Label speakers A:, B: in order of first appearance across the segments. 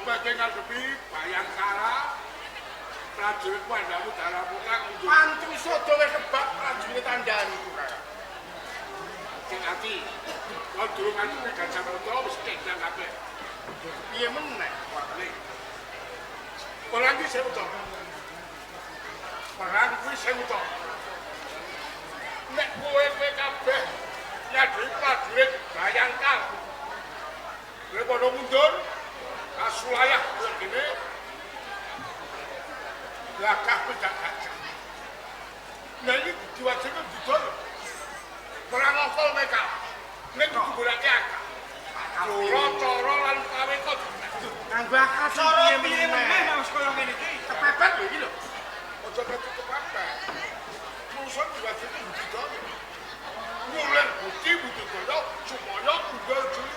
A: Supaya ngadepi Bayangkara prajurit Pandawa Dara Putra
B: Mantu sodo wis kebak prajurit Andani ku kaya.
A: Hati-hati. Kau durung ngadepi Gajah Mada wis kendang kabeh.
B: Piye meneh?
A: Perang iki sewu to. Perang kuwi sewu to. Nek kowe kabeh ngadepi prajurit Bayangkara. Kowe padha mundur. Kasulayah begini lakah pedak gajah. Nah ini diwajibkan didol perang ngokol mereka ini digulaki akal coro lan kawe kok
B: nganggo akal
C: cara piye meneh Mas kaya ngene iki
B: kepepet lho iki lho
A: aja kepepet musuh diwajibkan didol nguler bukti butuh dolo supaya tunggal juli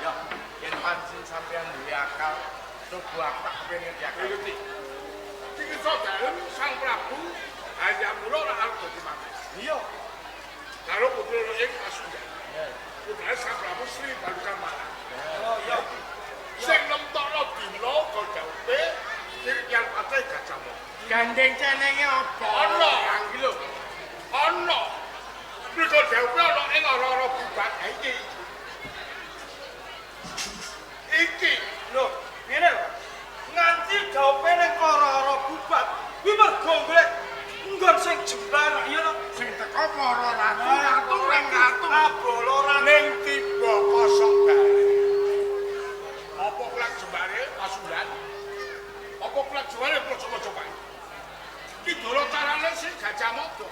B: ya yen pancen sampean duwe akal coba aku tak pengen ngerti akal
A: ngerti iki dalem Sang Prabu hanya mula ora arep dadi mati
B: iya
A: karo putra ing Pasundan putra Sang Prabu Sri Balukan Malang
B: oh iya
A: sing nemtokno dina Godawuhe Kiryan Patih Gajah Mada
B: gandeng cenenge apa
A: ana
B: iki lho
A: ana Godawuhe ana ing ora-ora bubat iki iki
C: lho ngene lho nganti gawe ning ora-ora bubat kuwi mergo golek nggon sing jembar iya to
A: sing teko para ratu ning ratu
C: aboloran
A: ning tiba kosok bae apa kelak jembare Pasundan apa kelak jembare Praja-Maja iki dolo carane sing Gajah Mada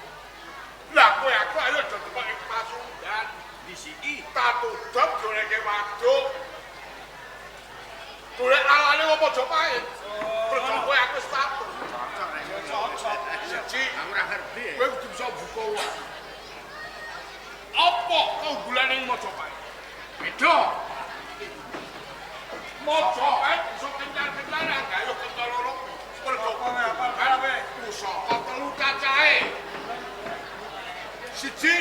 A: lah kowe aku ayo do teko ing Pasundan disiki tak tudhop goleke waduk golek alane apa Majapahit terus kowe aku wis patuh cocok siji aku ora ngerti kowe kudu bisa buka uang apa keunggulan ing Majapahit beda Majapahit iso kenyal-kenyalan gayo kental loro mergo apa pusaka telu cacahe siji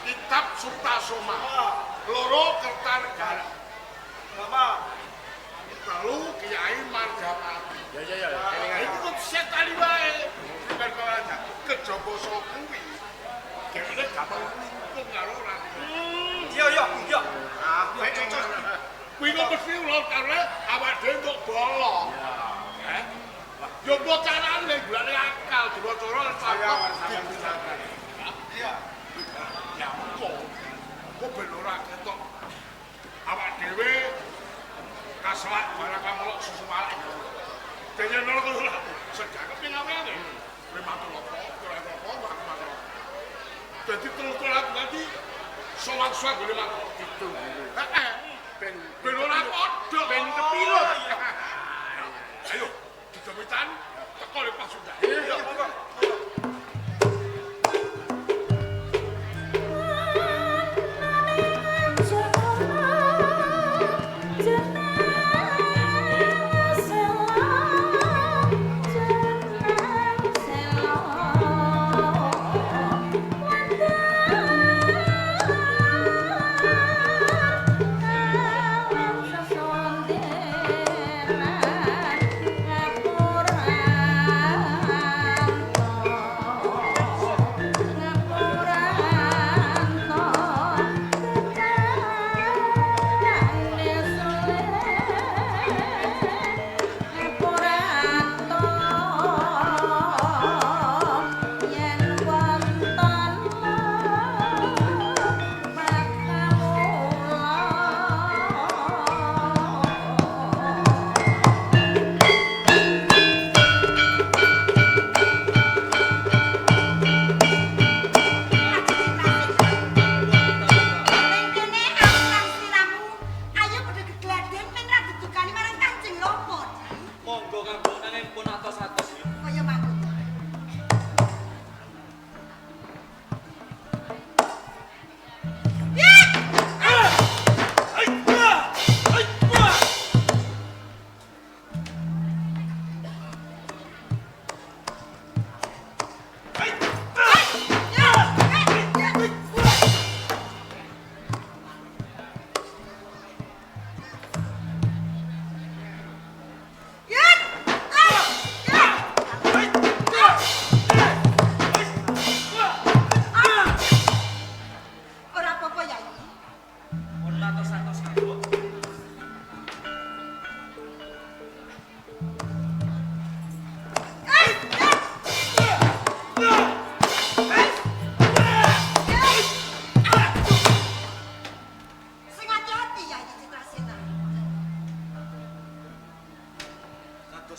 A: kitab Sutasoma loro Kertanegara telu Kiai Margapati
B: ya
A: iki kok setali wae ben kok aja kejaba sok kuwi kene gampang kok karo ora
C: iya
A: apik cocok kuwi kok mesti ulur karo awak dhewe kok bolong yo kok carane golek akal diwacara sampe iya ya kok ben ora ketok awak dhewe kaselak barang kamuluk susu malak dene nol kok ora segak pingawe-awe kowe matur apa ora apa matur dadi terus-terus nanti sowan-sowan golek matur gitu heeh ben ora padha ben kepilot ayo dicemitan teko le Pasundan iya monggo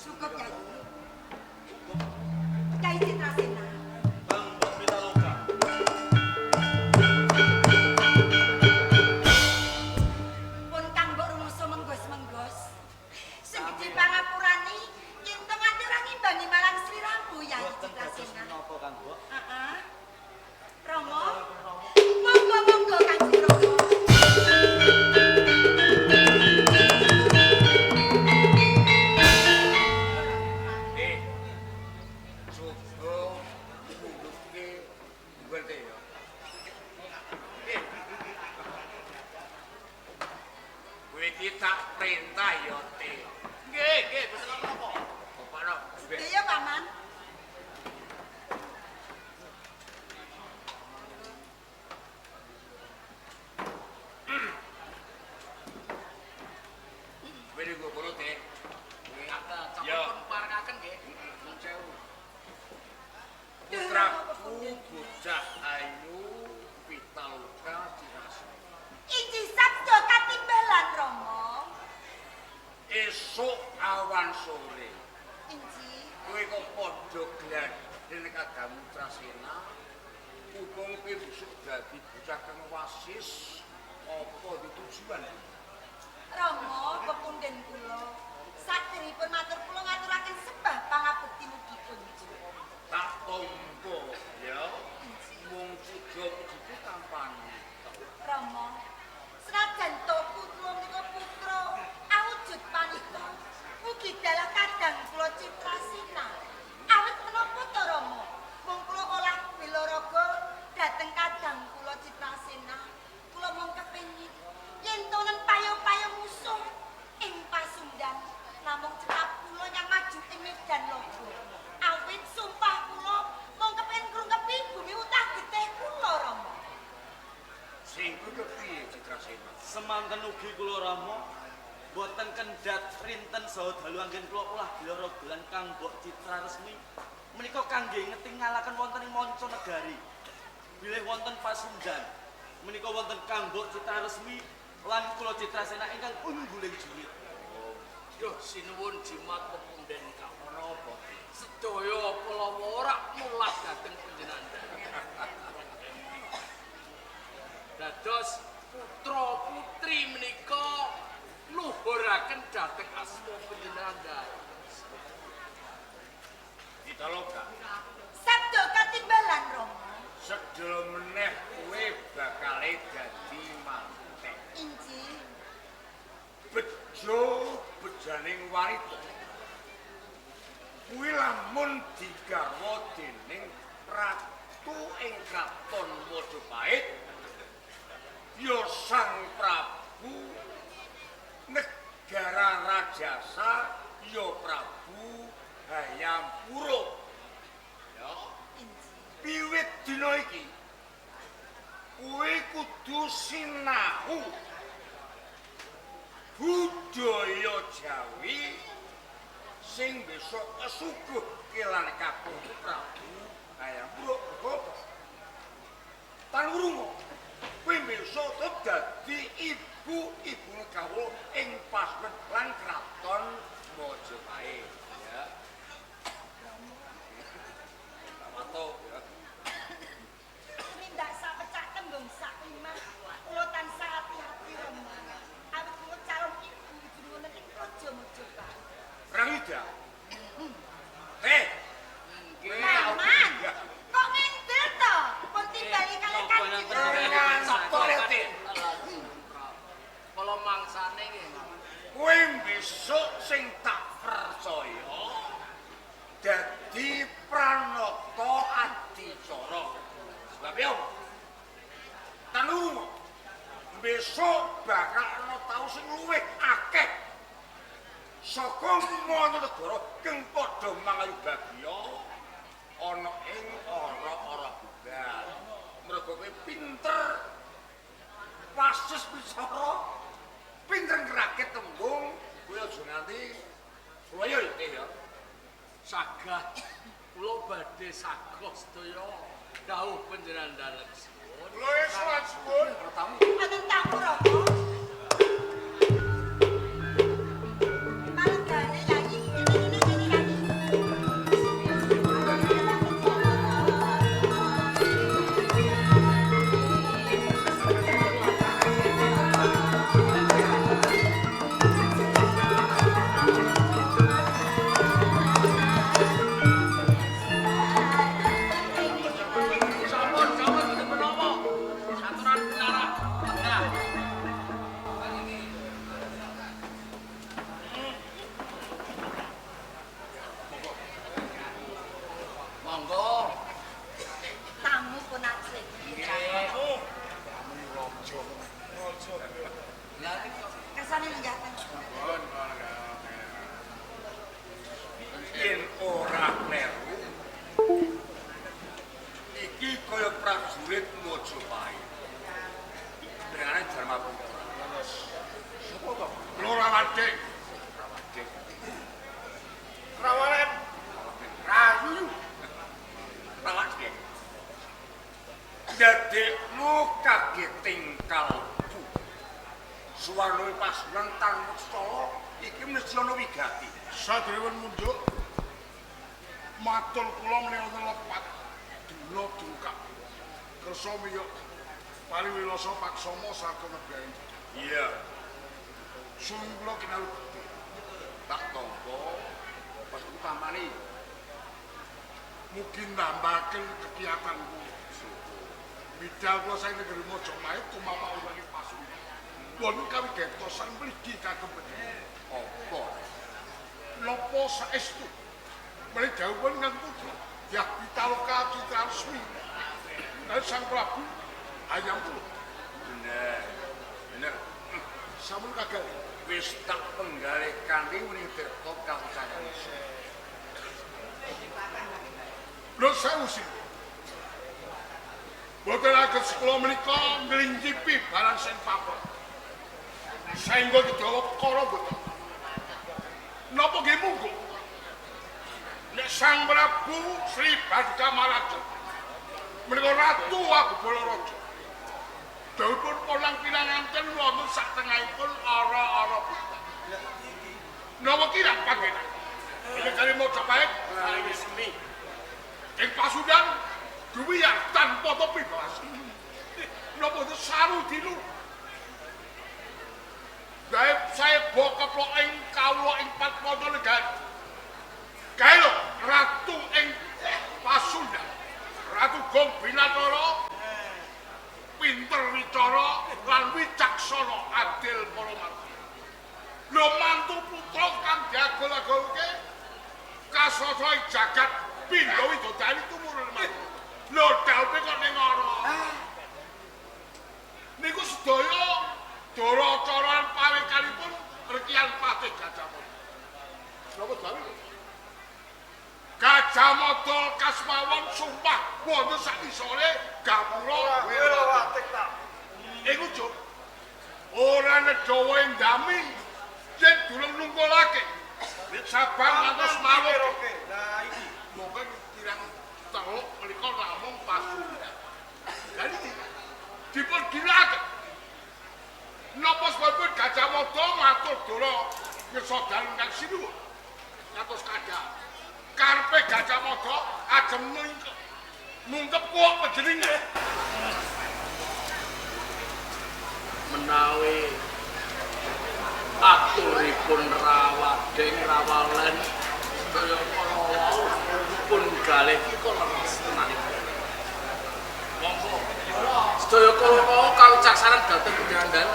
D: Cukup Kyai. Kyai Citrasena.
C: Kang Mbok Pitaloka.
D: Pun Kang Mbok rumusa menggos-menggos. Sing gedhe pangapurane yen to nganti ora ngimbangi marang Sri Rambu Kyai Citrasena.
C: Napa Kang Mbok?
D: Heeh. Rama. Monggo-monggo Kanjeng Rama.
B: Tak perintah ya, Te. Nggih, betul apa? Bapakno.
D: Sedaya Paman.
B: Wene go kono, Te.
E: Kata
B: Ya.
E: sampun parengaken nggih.
B: Nuwun sewu. Putraku bocah ayu Pitaloka Cirasena.
D: Inji sabda katimbalan Rama.
B: Esuk awan sore
D: Inji.
B: kowe kok padha gladhen kadamu Trasena upung kowe besok dadi bocah kang wasis apa ditujuan
D: Rama pepunden kula. Saderipun matur kula ngaturaken sembah pangabekti mugi kunjuk.
B: tak tampa ya mung suda pujiku kampanye
D: Rama, senajan to putra menika putra awujud panika, mugi dalah kadang kula Citrasena. Awit menapa to Rama? Mung kula olah bela raga dhateng kadang kula Citrasena. Kula mung kepengin yen to nen payo-payo musuh ing pasundan namung cekap kula yang maju ing medan logo. Awit sumpah kula mung kepengin ngrungkepi bumi utah getih kula Rama.
B: sing kepiye Citrasena
C: Semanten ugi kula Rama boten kendhat rinten saha dalu anggen kula ulah bilara gelan Kang Mbok Citra Resmi menika kangge ngetingalaken wonten ing manca negari. Bilih wonten pasundan menika wonten Kang Mbok Citra Resmi lan kula Citrasena ingkang ungguling julit.
E: Duh sinuwun jimat pepunden kawula.
B: menapa
E: Sedaya kula ora mulah dhateng panjenengan. Dados putra putri menika luhuraken dhateng asma panjenengan.
B: Pitaloka
D: Sabda katimbalan Rama.
B: sedaya meneh kowe bakal dadi mantek
D: Inji.
B: bejo bejaning wanita kuwi lamun digarwa dening ratu ing kraton Majapahit ya Sang Prabu negara rajasa ya Prabu Hayampura ya wiwit dina iki kuwi kudu sinau budaya Jawi sing besok kesuguh kelan kakung Prabu Hayampura. Tan urung kowe besok dadi ibu kawula ing pasmen lan kraton Majapahit ya. Atau ya.
D: Mindak sak pecah tembung sak limah. Kula tansah hati-hati Rama. Awit kula calon ibu jenengan ing Praja Majapahit.
B: Rangida.
D: Paman, kok ngendel to? Pun timbali kalih Kanjeng
B: Sabto lete.
E: Kala mangsane nggih.
B: Kowe besok sing tak percaya dadi pranata adicara. Sebab yo tanung besok bakal ana tau sing luwih akeh saka manegara kang padha mangayu bagya ana ing ora-ora budal. Mergo kowe pinter wasis bicara pinter ngerakit tembung kowe aja nganti suwaya ya.
E: Sagah kula badhe sagah sedaya dawuh panjenengan dalem suwun.
B: Lho suwun suwun pertama
D: Wonten tamu Rama. Palenggane Yayi. pirsani lenggahan.
B: Yen ora kleru iki kaya prajurit Mojopahit. Dengan Dharma Putra. Sopo to?
A: Lorawadek.
B: Rawadek.
A: Rawalan.
B: Rayu. Rawadek. Dadekmu kaget tingkalku. Suwarno pasunan Tanmuk Stala iki mesti ana wigati.
A: Sadrewon munduk matur kula menawi lepat dina dungkak kersa miyok pariwilasa paksama saking negari.
B: Iya.
A: Sun kula kinal
B: Tak tampa pas utamane
A: mugi nambahaken kegiatanku. Bidal kula saking negeri Mojopahit tumapak ulangi pasukan. Pun kawigatosan mligi kagem
B: apa?
A: napa saestu mrene dawuh nang putra Dyah Pitaloka Citra Resmi dan Sang Prabu ayam kula
B: Bener. Bener.
A: sampun kagal
B: Wis tak penggalih kanthi wening tirta kawusakan.
A: lho sewu sih boten ageng kula menika nglincipi barang sen papon saengga didawa perkara boten napa nggih munggo nek Sang Prabu Sri Badamaraja menika ratu Abala Raja dawuhipun polang pinanganten wonten sak tengahipun ara-ara putra napa kira pangenan ini kali Mojopahit paling semi ing pasudan duwiyar tanpa topi balas napa itu saru dilur gawe saya bawa keplok ing kawula ing Patmana negari. Gawe lho ratu ing Pasundan. Ratu Gong Binatara pinter wicara lan wicaksana adil para mantu. Lho mantu putra kang diagol-agolke kasasa ing jagat pindha widodari tumurun mantu. Lho dawuhe kok ning ora. Niku sedaya Dara-caran pawikanipun rekian Patih Gajah Mada. Napa dawuh? Gajah Mada kasmawon sumpah wonten sak isore gapura Wirawatik ta. Iku juk ora nedawa endami yen durung nungkulake. Nek Sabang ngantos mawon. Lah iki monggo kirang teluk menika namung Pasundan. Jadi dipun ginakaken napa sebabipun Gajah Mada matur dora ngesodan kang sinuwun kados kadang karepe Gajah Mada ajeng nungkep kuwak panjenengan
E: menawi aturipun Rawadeng Rawalen kaya kala pun galih kok leres tenan monggo sedaya kala kawicaksanan dhateng Panjenengan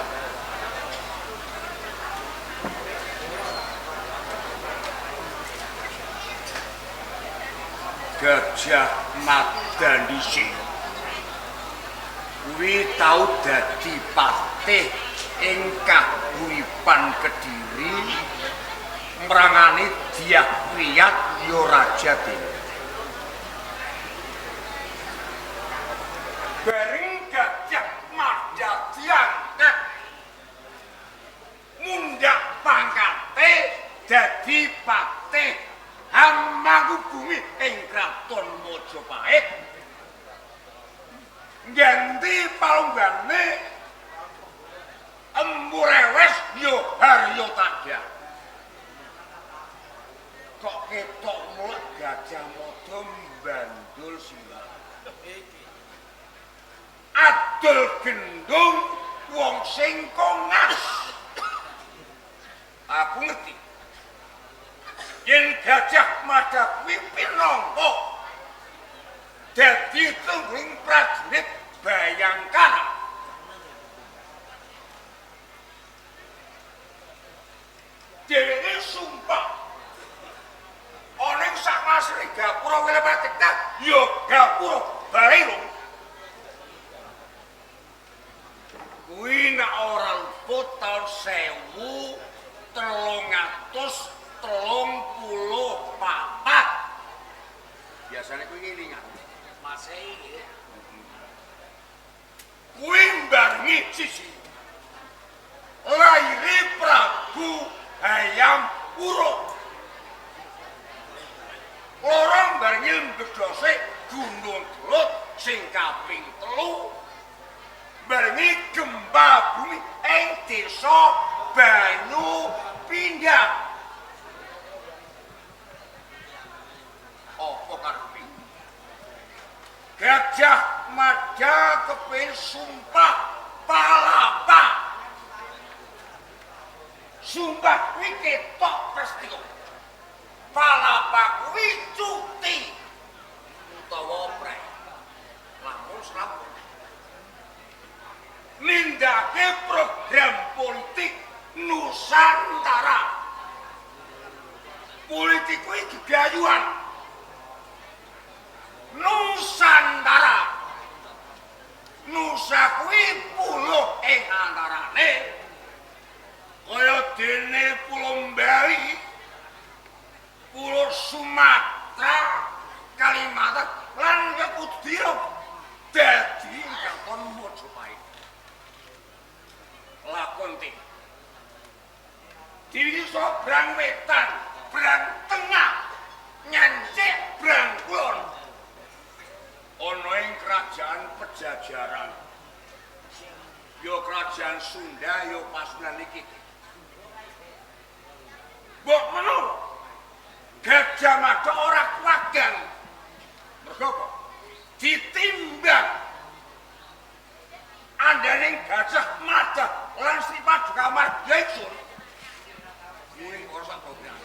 B: Gajah Mada dhisik kuwi tau dadi patih ing Kahuripan Kediri mrangane Dyah Wiyat ya Raja Dewa. Bareng Gajah Mada diangkat mundak pangkate dadi patih Hamangubumi ing Kraton Mojopahit. Ganti palunggane Empu Rewes ya Haryotadya. Kok ketok mulak Gajah Mada mbandul silang. Adol gendung wong sing kongas. Aku ngerti. Yen Gajah Mada kuwi pinangka dadi tunggung prajurit Bayangkara. Dheweke sumpah ana ing sakmasine Gapura Wilawatik ya Gapura Bairo. Kuwi nek ora luput tahun 1334. Biasanya kuwi ngelingan.
E: Masehi nggih.
B: Kuwi mbarengi sisi lairi Prabu Hayam Wuruk. Lorong mbarengi mbedhose Gunung Dhulut sing kaping 3. Mbarengi gempa bumi ing desa Banyu Pindhang. Apa karepe? Gajah Mada kepengin sumpah palapa. Sumpah kuwi ketok prestio. Palapa kuwi cuti utawa prek. Lamun serampung. Nindake program politik Nusantara. Politik kuwi gegayuhan. Nusantara. Nusa kuwi pulo ing antarane kaya dene Pulo Bali, Pulo Sumatera, Kalimantan lan Keputiro dadi Katon Mojopahit. Lakon ti. Diriso brang wetan, brang tengah, nyancik brang kulon. Ana ing kerajaan Pejajaran. Yo kerajaan Sunda yo pasunan iki. Mbok menur. Gajah Mada ora kuwagan. Mergo apa? Ditimbang. Andaning Gajah Mada lan Sri Paduka Marga Ingsun. Muni ora sak program.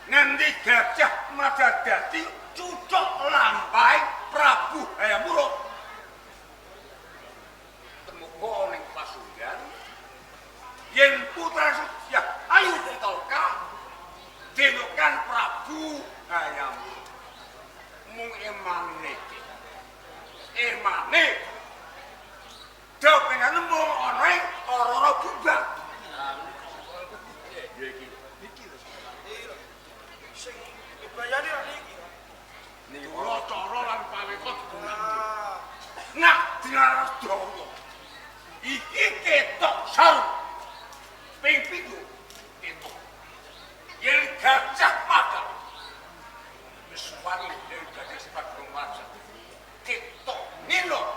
B: Nganti Gajah Mada dadi cucuk lampahe Prabu Hayam Wuruk. Temuga ning Pasundan yen putra Sudya Ayu Pitaloka delokan Prabu Hayam Wuruk. Mung emane Dapengan mung ana ing Rara Bumbang. Ya iki. Niki lho. Sing dibayani ra niki. Niki ora cara lan paweka digunakake. Nah, dilaras dawa. Iki ketok saru. Ping 7 ketok. Yen Gajah Mada wis wani dadi sifat rumaja. Ketok nino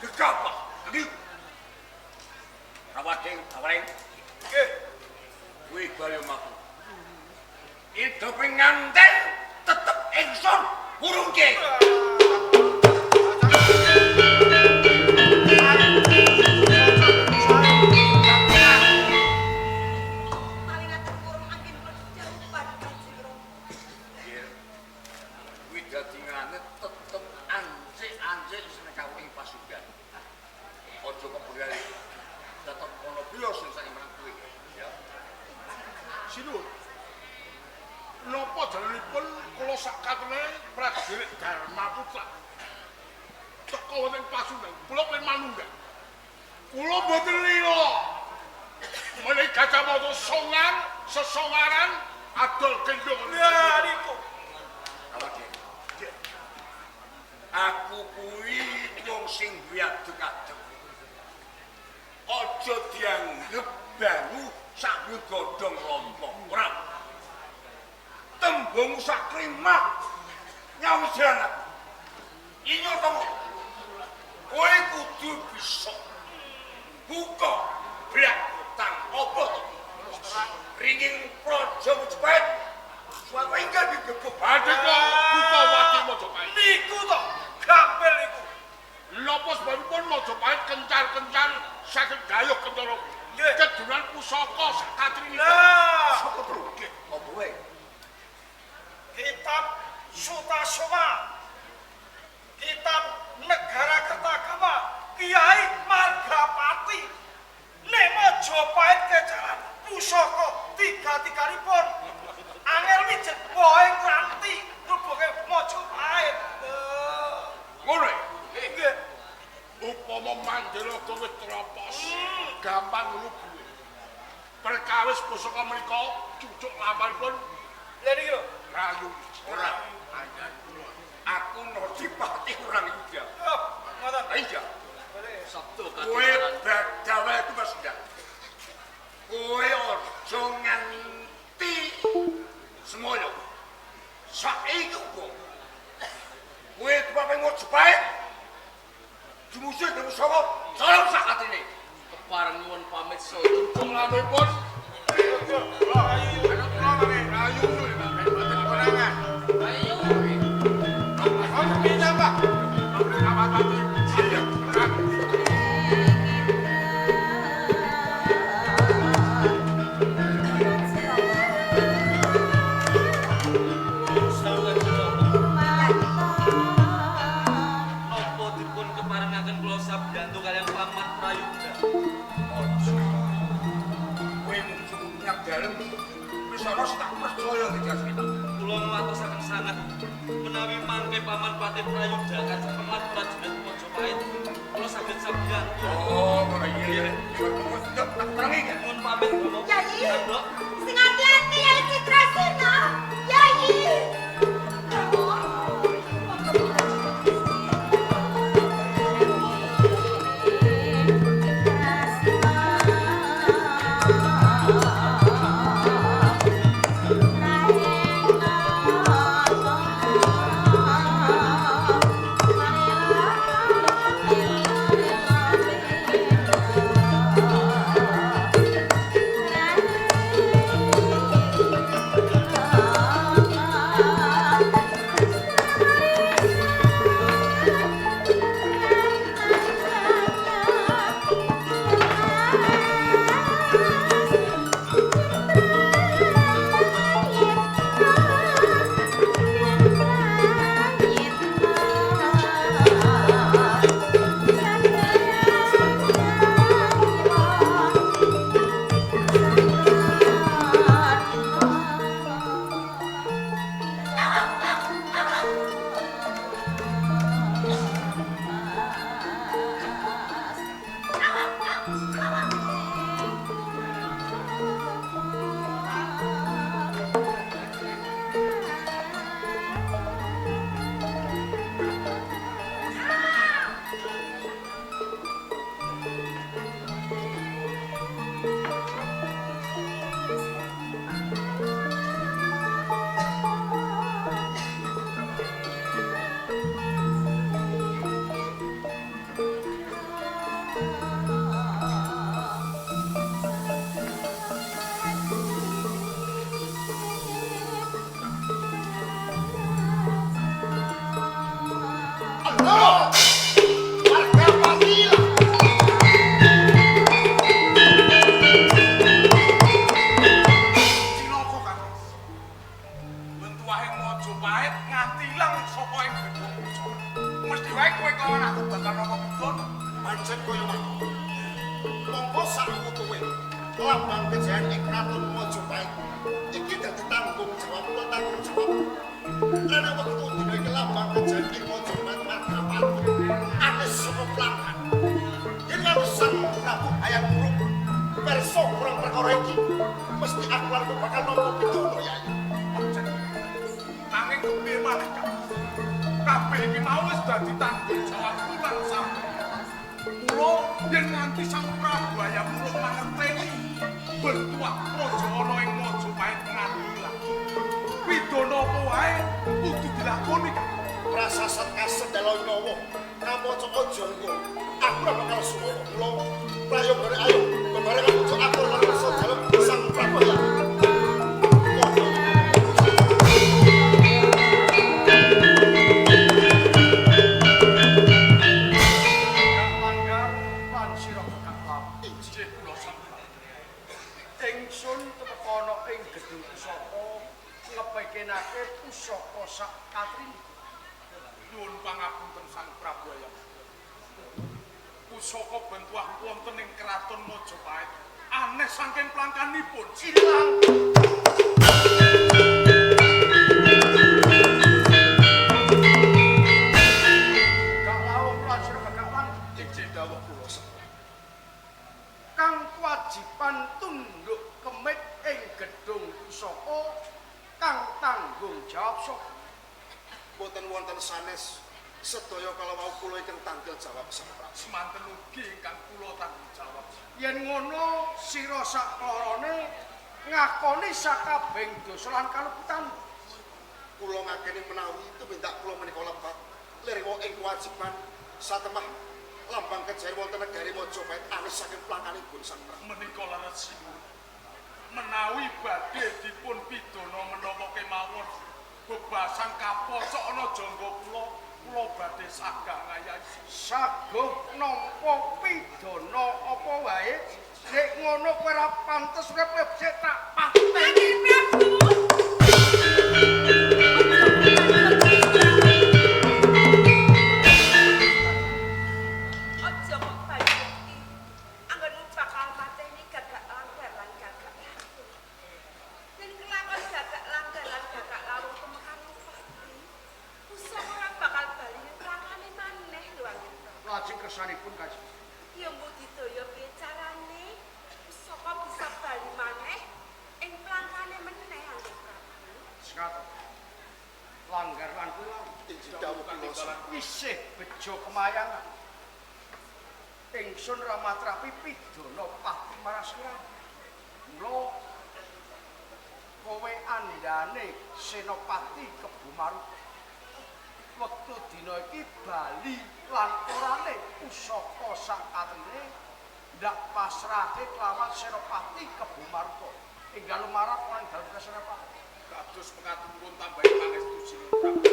B: gegabah niki. Rawating awaleng. Nggih. Kuwi bali maku. Itu penganten tetep ingsun urungke.
A: Sinur. Napa dalanipun kula sakatene Prajurit Dharma Putra. Teka wonten Pasundan, kula pen manunggal. Kula boten lila. Menawi Gajah Mada songan, sesongaran adol gendong. Ya niku.
B: Aku kuwi wong sing duwe adeg-adeg. Aja dianggep banyu sak godhong lompong. Ora. Tembung sak klimah nyawisan. Inyo to. Kowe kudu bisa buka blak utang apa to? Ringing Praja Mojopahit. Suatu ingkang digebuk.
A: Badhe kok buka wati Mojopahit.
B: Niku to, gampil niku.
A: Napa sebabipun Mojopahit kencar-kencar saged gayuh kentara kedunan pusaka sakatrinipun.
B: Lah, sapa to? Apa wae?
F: Kitab Sutasoma, Kitab Negara Kertagama, Kiai Margapati, nek Mojopahit kejaran pusaka tiga-tiganipun. Angel wijet wae nganti rubuhe Mojopahit.
A: Ngono.
F: Nggih.
A: Upama Mandela kowe terapos. gampang lugu. Perkawis pusaka menika cucuk lampahipun
F: Lha niki lho.
A: rayu.
B: Ora. Aku Nodipati kurang ida.
F: Oh, ngoten.
B: Iya.
E: Sabtu
B: Kowe badawe itu Mas Ndak. Kowe aja nganti semoyo. Saiki kok. Kowe kepape Mojopahit. Dimusuhi dengan sapa? Salam sak atine.
E: kepareng nyuwun pamit soyo.
A: Pengalamanipun rayu konangan.
E: Ayo.
A: Apa bisa, Pak? Apa iya.
C: Napa dipun keparengaken kula sabyantu kalian paman Prayudha?
B: Kowe muncul nyang dalem. Wis ana tak percaya iki kita.
C: Kula ngatosaken sanget menawi mangke paman Patih Prayudha kajeng paman prajurit Mojopahit kula saged sabyantu.
B: Oh, ora iya. Tak terangi kan.
C: Nyuwun pamit kula.
D: Yayi.
C: Kandhok.
D: Sing hati-hati ya Citrasena. Yayi.
A: Lambang kejayaan ing Kraton Mojopahit iki dadi tanggung jawab kula tanggung jawab. Lan wektu dina iki lambang kejayaan ing Mojopahit Margapati ane saka pelanggan. Yen aku sang Prabu Hayam Wuruk perso kurang perkara iki mesti aku lan bakal nampa pitutur Yai.
B: Nanging kepiye malih kabeh iki mau wis dadi tanggung jawab kula sampeyan. Kula yen nganti sang Prabu Hayam Wuruk mangerteni bentuak praja ana ing Mojopahit nganti ilang. Pidana apa wae kudu dilakoni kan.
A: Prasasat kasendalo nyawa namaca aja engko. Aku ora bakal suwe kula prayogane ayo bebarengan aja atur lan rasa dalem sang Prabu Hayam.
F: Pusaka sak katring
B: Nyuwun pangapunten sang Prabu Hayam. Pusaka bentuah wonten ing Kraton Mojopahit aneh saking plangkanipun ilang.
F: gak lawuh prajur gak lan
B: Cek dawuh kula.
F: Kang nduk kemit ing gedung pusaka kang tanggung jawab sapa?
G: Boten wonten sanes sedaya kalawau kula ingkang tanggal jawab Sang Prabu.
A: Semanten ugi ingkang kula tanggung jawab.
F: Yen ngono sira saklarane ngakoni sakabeng dosa lan kaluputan.
G: Kula ngakeni menawi tumindak kula menika lepat lirwa ing kewajiban satemah lambang kejayan wonten negari Majapahit anis saking plakanipun Sang Prabu.
A: Menika leresipun. Menawi badhe dipun pidana menapa kemawon bebasan kapocok ana jangga kula badhe sagah ngayahi.
F: Saguh nampa pidana apa wae nek ngono kowe ora pantes urip becik tak pateni.
H: Aja kok banjeti. Anggonmu bakal mateni gagak langgar lan gagak laku. Yen kelakon gagak langgar lan gagak laku temekan pati. Usah ora bakal bali nglakoni maneh lho anggen.
F: Lajeng kersanipun Kanjeng.
H: Ya mbok didaya piye carane pusaka bisa bali maneh ing plangkane meneh anggen Prabu.
F: Sekat. Langgar lan kula
G: Injil dawuh kula
F: isih bejo kemayangan. Ingsun ramatrapi pidana pati maras kira. Mula kowe andane senopati Kebumaruta. Wektu dina iki bali lan orane pusaka sakatrine ndak pasrahke kelawan senopati Kebumaruta. Enggal marang lan dalem senopati.
A: Kados pekatipun tambahi pangestu Sri Prabu.